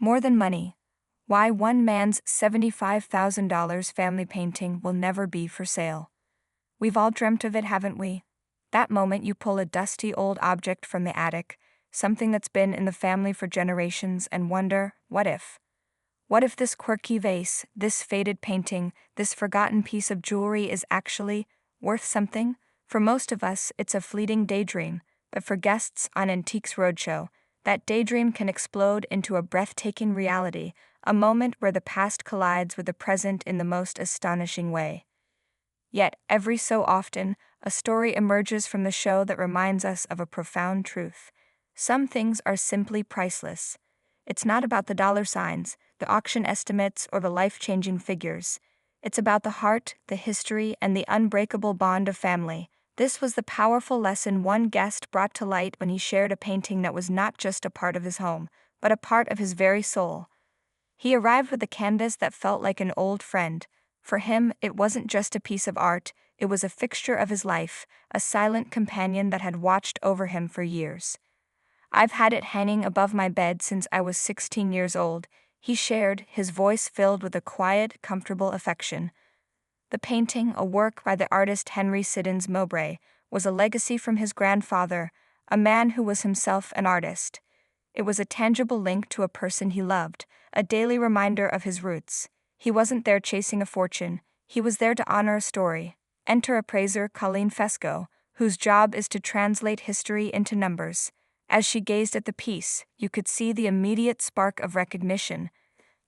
More than money. Why one man's $75,000 family painting will never be for sale. We've all dreamt of it, haven't we? That moment you pull a dusty old object from the attic, something that's been in the family for generations, and wonder, what if? What if this quirky vase, this faded painting, this forgotten piece of jewelry is actually worth something? For most of us, it's a fleeting daydream, but for guests on Antiques Roadshow, that daydream can explode into a breathtaking reality, a moment where the past collides with the present in the most astonishing way. Yet, every so often, a story emerges from the show that reminds us of a profound truth. Some things are simply priceless. It's not about the dollar signs, the auction estimates, or the life-changing figures. It's about the heart, the history, and the unbreakable bond of family. This was the powerful lesson one guest brought to light when he shared a painting that was not just a part of his home, but a part of his very soul. He arrived with a canvas that felt like an old friend. For him, it wasn't just a piece of art, it was a fixture of his life, a silent companion that had watched over him for years. "I've had it hanging above my bed since I was 16 years old," he shared, his voice filled with a quiet, comfortable affection. The painting, a work by the artist Henry Siddons Mowbray, was a legacy from his grandfather, a man who was himself an artist. It was a tangible link to a person he loved, a daily reminder of his roots. He wasn't there chasing a fortune, he was there to honor a story. Enter appraiser Colleen Fesco, whose job is to translate history into numbers. As she gazed at the piece, you could see the immediate spark of recognition,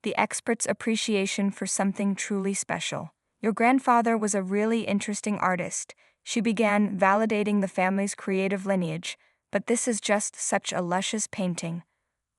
the expert's appreciation for something truly special. "Your grandfather was a really interesting artist," she began, validating the family's creative lineage, "but this is just such a luscious painting."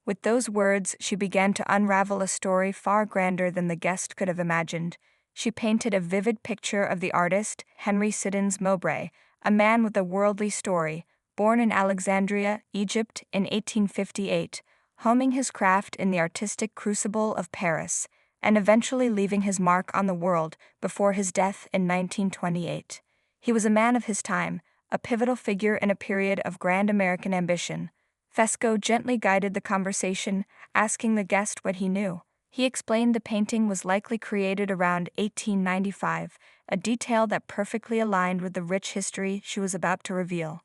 With those words, she began to unravel a story far grander than the guest could have imagined. She painted a vivid picture of the artist, Henry Siddons Mowbray, a man with a worldly story, born in Alexandria, Egypt in 1858, homing his craft in the artistic crucible of Paris, and eventually leaving his mark on the world before his death in 1928. He was a man of his time, a pivotal figure in a period of grand American ambition. Fesco gently guided the conversation, asking the guest what he knew. He explained the painting was likely created around 1895, a detail that perfectly aligned with the rich history she was about to reveal.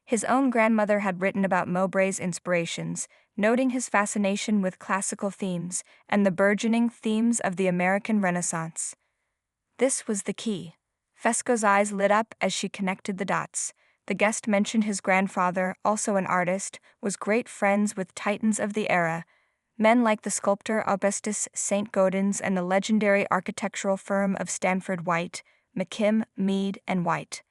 His own grandmother had written about Mowbray's inspirations, noting his fascination with classical themes and the burgeoning themes of the American Renaissance. This was the key. Fesco's eyes lit up as she connected the dots. The guest mentioned his grandfather, also an artist, was great friends with titans of the era, men like the sculptor Augustus St. Gaudens and the legendary architectural firm of Stanford White, McKim, Mead, and White.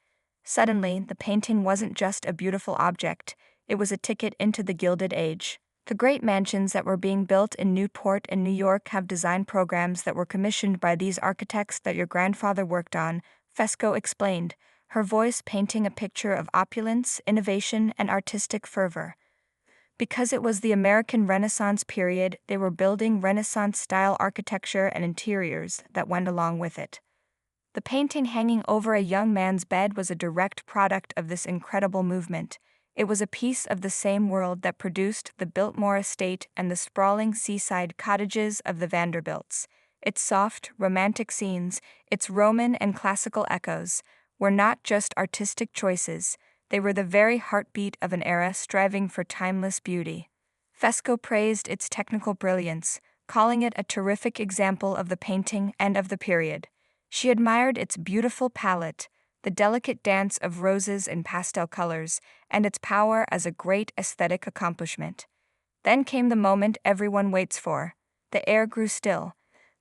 Suddenly, the painting wasn't just a beautiful object, it was a ticket into the Gilded Age. The great mansions that were being built in Newport and New York have design programs that were commissioned by these architects that your grandfather worked on, Fesco explained, her voice painting a picture of opulence, innovation, and artistic fervor. Because it was the American Renaissance period, they were building Renaissance-style architecture and interiors that went along with it. The painting hanging over a young man's bed was a direct product of this incredible movement. It was a piece of the same world that produced the Biltmore estate and the sprawling seaside cottages of the Vanderbilts. Its soft, romantic scenes, its Roman and classical echoes, were not just artistic choices, they were the very heartbeat of an era striving for timeless beauty. Fesco praised its technical brilliance, calling it a terrific example of the painting and of the period. She admired its beautiful palette, the delicate dance of roses and pastel colors, and its power as a great aesthetic accomplishment. Then came the moment everyone waits for. The air grew still.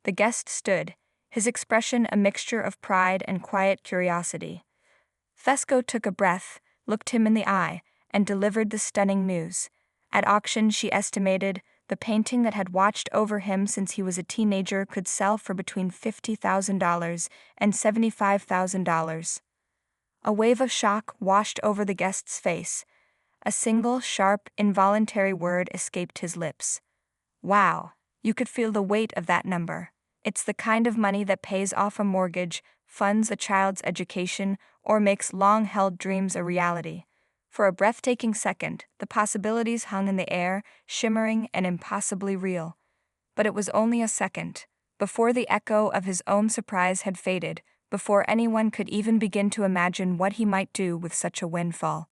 The guest stood, his expression a mixture of pride and quiet curiosity. Fesco took a breath, looked him in the eye, and delivered the stunning news. At auction, she estimated, the painting that had watched over him since he was a teenager could sell for between $50,000 and $75,000. A wave of shock washed over the guest's face. A single, sharp, involuntary word escaped his lips. Wow, you could feel the weight of that number. It's the kind of money that pays off a mortgage, funds a child's education, or makes long-held dreams a reality. For a breathtaking second, the possibilities hung in the air, shimmering and impossibly real. But it was only a second, before the echo of his own surprise had faded, before anyone could even begin to imagine what he might do with such a windfall.